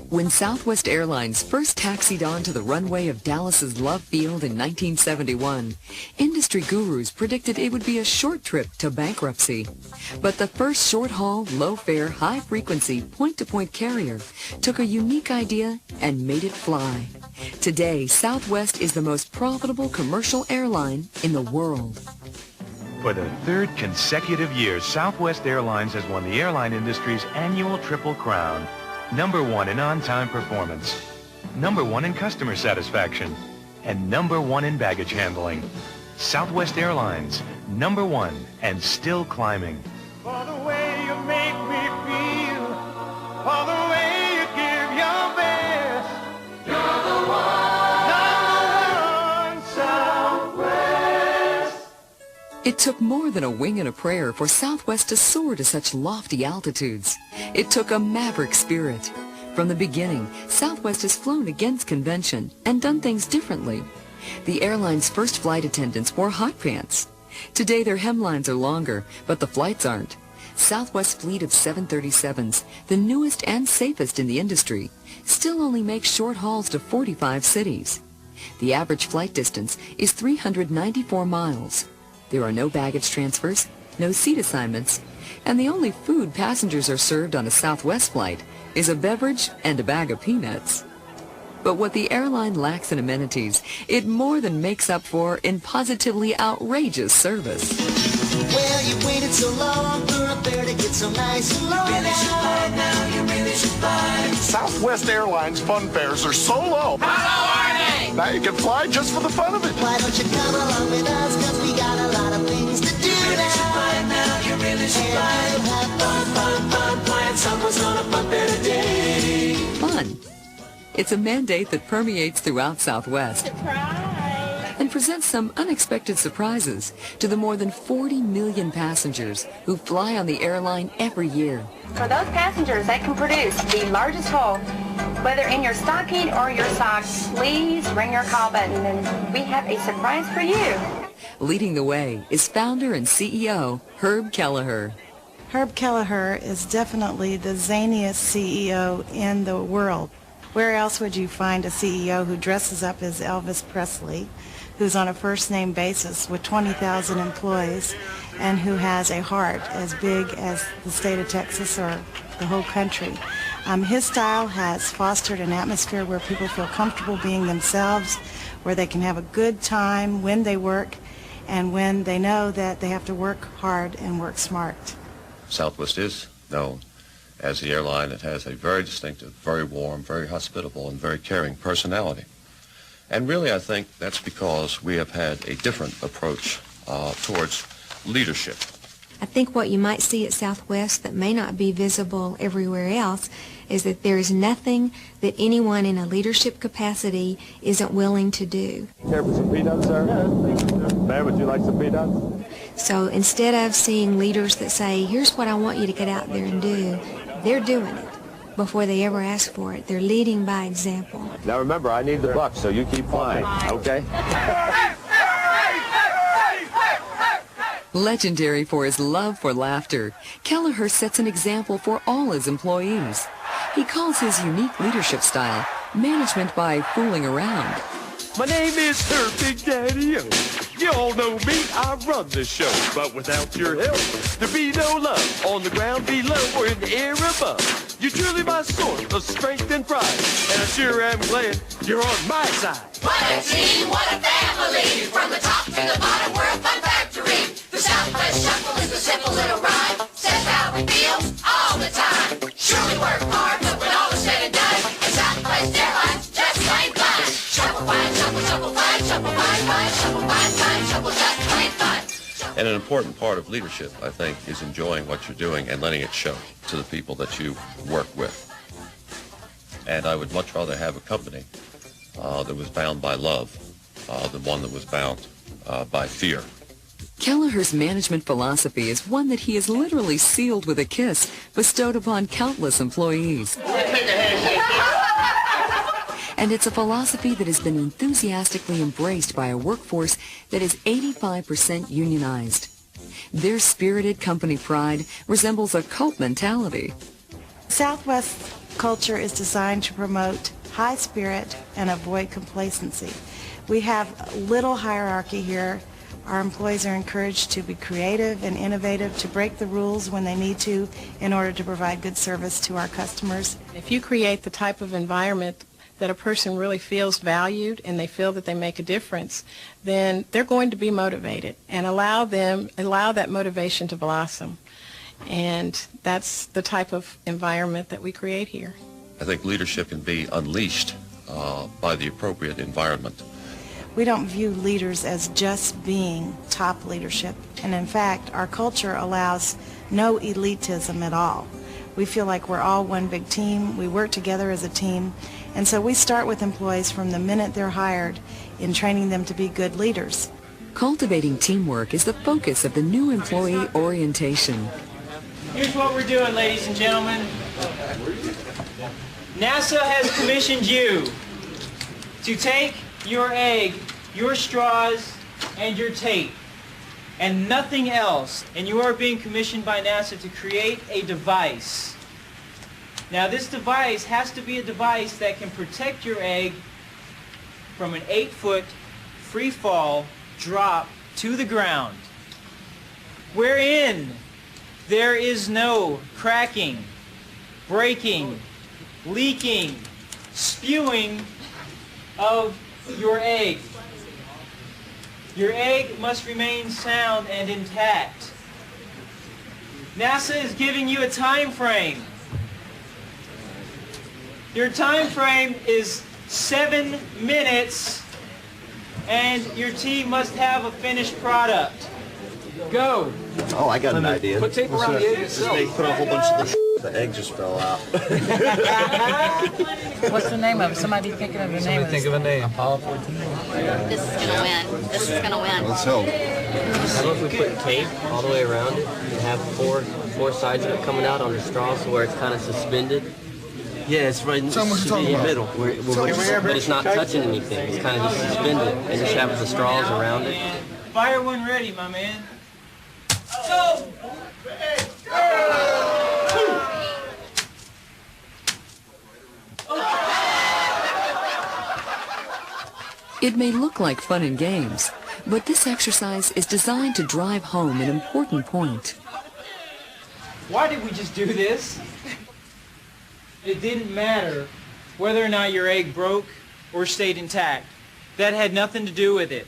When Southwest Airlines first taxied onto the runway of Dallas's Love Field in 1971, industry gurus predicted it would be a short trip to bankruptcy. But the first short-haul, low-fare, high-frequency, point-to-point carrier took a unique idea and made it fly. Today, Southwest is the most profitable commercial airline in the world. For the third consecutive year, Southwest Airlines has won the airline industry's annual Triple Crown. #1 in on-time performance, #1 in customer satisfaction, and #1 in baggage handling. Southwest Airlines, #1 and still climbing. For the way you make me feel, for the way you give your best, you're the one, Southwest. It took more than a wing and a prayer for Southwest to soar to such lofty altitudes. It took a maverick spirit. From the beginning, Southwest has flown against convention and done things differently. The airline's first flight attendants wore hot pants. Today their hemlines are longer, but the flights aren't. Southwest's fleet of 737s, the newest and safest in the industry, still only makes short hauls to 45 cities. The average flight distance is 394 miles. There are no baggage transfers, no seat assignments, and the only food passengers are served on a Southwest flight is a beverage and a bag of peanuts. But what the airline lacks in amenities, it more than makes up for in positively outrageous service. Well, you waited so long for a fare to get so nice and low. You really should fly now, you really should fly. Southwest Airlines fun fares are so low. How low are they? Now you can fly just for the fun of it. Why don't you come along with us, cause we got a lot of things to do now. You really should fly now, you really should fly. Have fun, fun, fun, flying Southwest on a fun fair today. Fun. It's a mandate that permeates throughout Southwest. And presents some unexpected surprises to the more than 40 million passengers who fly on the airline every year. For those passengers that can produce the largest hole, whether in your stocking or your socks, please ring your call button and we have a surprise for you. Leading the way is founder and CEO Herb Kelleher. Herb Kelleher is definitely the zaniest CEO in the world. Where else would you find a CEO who dresses up as Elvis Presley, who's on a first-name basis with 20,000 employees, and who has a heart as big as the state of Texas or the whole country? His style has fostered an atmosphere where people feel comfortable being themselves, where they can have a good time when they work, and when they know that they have to work hard and work smart. Southwest is known as the airline that has a very distinctive, very warm, very hospitable, and very caring personality. And really, I think that's because we have had a different approach towards leadership. I think what you might see at Southwest that may not be visible everywhere else is that there is nothing that anyone in a leadership capacity isn't willing to do. Care for some peanuts, sir? Ma'am, would you like some peanuts? So instead of seeing leaders that say, here's what I want you to get out there and do, they're doing it before they ever ask for it. They're leading by example. Now remember, I need the buck, so you keep flying, okay? Legendary for his love for laughter, Kelleher sets an example for all his employees. He calls his unique leadership style management by fooling around. My name is Herb Big Daddy O. You all know me, I run the show. But without your help, there'd be no love on the ground below or in the air above. You're truly my source of strength and pride, and I sure am glad you're on my side. What a team, what a family. From the top to the bottom, we're a fun factory. The Southwest Shuffle is a simple little rhyme. Says how we feel all the time. Surely work hard, but when all is said and done, the Southwest Airlines just plain fun. Shuffle fine, shuffle, shuffle fine, shuffle fine, fine, shuffle fine, fine, shuffle just plain fun. And an important part of leadership, I think, is enjoying what you're doing and letting it show to the people that you work with. And I would much rather have a company that was bound by love than one that was bound by fear. Kelleher's management philosophy is one that he has literally sealed with a kiss bestowed upon countless employees. And it's a philosophy that has been enthusiastically embraced by a workforce that is 85% unionized. Their spirited company pride resembles a cult mentality. Southwest culture is designed to promote high spirit and avoid complacency. We have little hierarchy here. Our employees are encouraged to be creative and innovative, to break the rules when they need to in order to provide good service to our customers. If you create the type of environment that a person really feels valued and they feel that they make a difference, then they're going to be motivated, and allow that motivation to blossom. And that's the type of environment that we create here. I think leadership can be unleashed by the appropriate environment. We don't view leaders as just being top leadership, and in fact, our culture allows no elitism at all. We feel like we're all one big team. We work together as a team, and so we start with employees from the minute they're hired in training them to be good leaders. Cultivating teamwork is the focus of the new employee orientation. Here's what we're doing, ladies and gentlemen. NASA has commissioned you to take your egg, your straws, and your tape, and nothing else. And you are being commissioned by NASA to create a device. Now, this device has to be a device that can protect your egg from an 8-foot free fall drop to the ground, wherein there is no cracking, breaking, leaking, spewing of your egg. Your egg must remain sound and intact. NASA is giving you a time frame. Your time frame is 7 minutes, and your team must have a finished product. Go. Oh, I got an idea. Put tape around the egg itself. They put a whole bunch of the egg just fell out. What's the name of it? Somebody thinking of the name of it. Think of a name. Apollo 14. This is gonna win. This is gonna win. Let's hope. How about if we put tape all the way around it and have four sides of it coming out on the straw, so where it's kind of suspended? Yeah, it's right in the middle. But it's not touching anything. It's kind of just suspended, and just have the straws around it. Fire one ready, my man. Go! It may look like fun and games, but this exercise is designed to drive home an important point. Why did we just do this? It didn't matter whether or not your egg broke or stayed intact. That had nothing to do with it.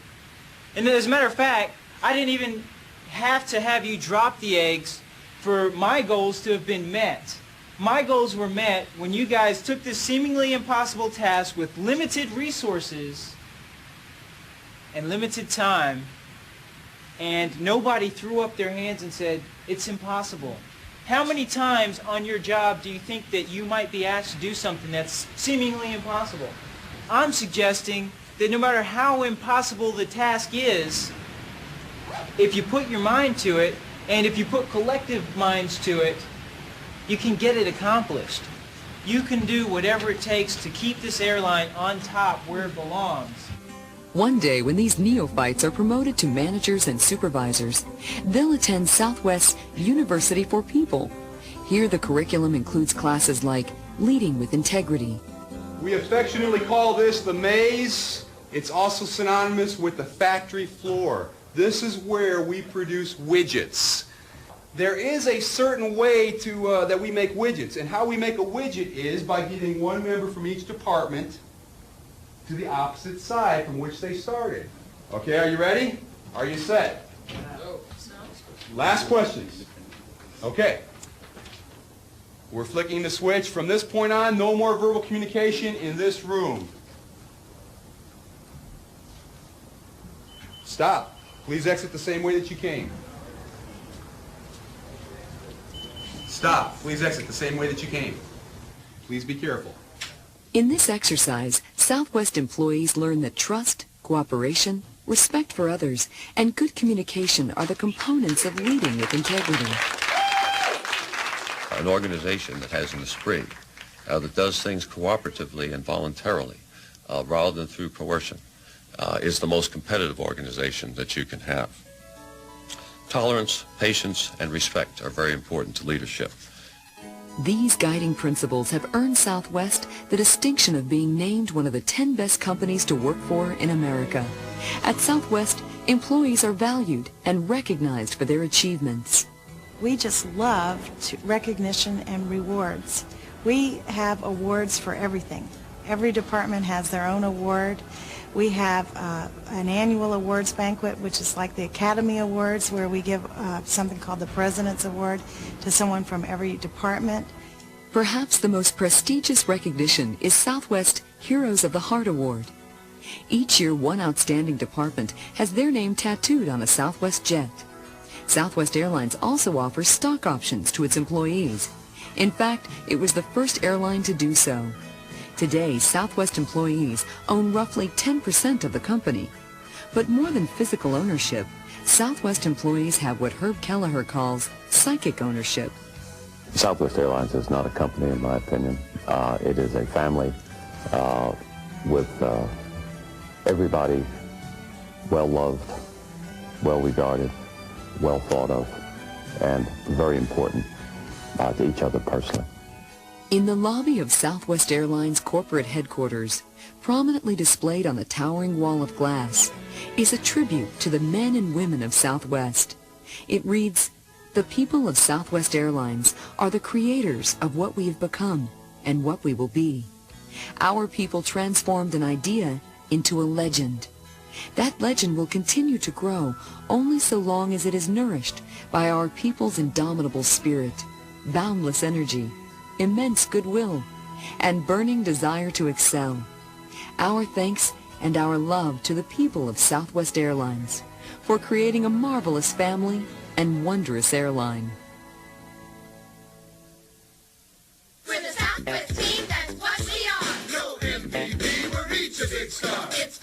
And as a matter of fact, I didn't even have to have you drop the eggs for my goals to have been met. My goals were met when you guys took this seemingly impossible task with limited resources and limited time, and nobody threw up their hands and said, it's impossible. How many times on your job do you think that you might be asked to do something that's seemingly impossible? I'm suggesting that no matter how impossible the task is, if you put your mind to it, and if you put collective minds to it, you can get it accomplished. You can do whatever it takes to keep this airline on top where it belongs. One day, when these neophytes are promoted to managers and supervisors, they'll attend Southwest's University for People. Here, the curriculum includes classes like Leading with Integrity. We affectionately call this the maze. It's also synonymous with the factory floor. This is where we produce widgets. There is a certain way that we make widgets, and how we make a widget is by getting one member from each department to the opposite side from which they started. Okay, are you ready? Are you set? No. Last questions. Okay. We're flicking the switch. From this point on, no more verbal communication in this room. Stop. Please exit the same way that you came. Stop. Please exit the same way that you came. Please be careful. In this exercise, Southwest employees learn that trust, cooperation, respect for others, and good communication are the components of leading with integrity. An organization that has an esprit, that does things cooperatively and voluntarily, rather than through coercion, is the most competitive organization that you can have. Tolerance, patience, and respect are very important to leadership. These guiding principles have earned Southwest the distinction of being named one of the 10 best companies to work for in America. At Southwest, employees are valued and recognized for their achievements. We just love recognition and rewards. We have awards for everything. Every department has their own award. We have an annual awards banquet, which is like the Academy Awards, where we give something called the President's Award to someone from every department. Perhaps the most prestigious recognition is Southwest Heroes of the Heart Award. Each year, one outstanding department has their name tattooed on a Southwest jet. Southwest Airlines also offers stock options to its employees. In fact, it was the first airline to do so. Today, Southwest employees own roughly 10% of the company. But more than physical ownership, Southwest employees have what Herb Kelleher calls psychic ownership. Southwest Airlines is not a company, in my opinion. It is a family with everybody well-loved, well-regarded, well thought of, and very important to each other personally. In the lobby of Southwest Airlines corporate headquarters, prominently displayed on the towering wall of glass, is a tribute to the men and women of Southwest. It reads, "The people of Southwest Airlines are the creators of what we have become and what we will be. Our people transformed an idea into a legend. That legend will continue to grow only so long as it is nourished by our people's indomitable spirit, boundless energy, immense goodwill, and burning desire to excel. Our thanks and our love to the people of Southwest Airlines for creating a marvelous family and wondrous airline." We're the Southwest team, that's what we are. No MPV, we'll reach a big star. It's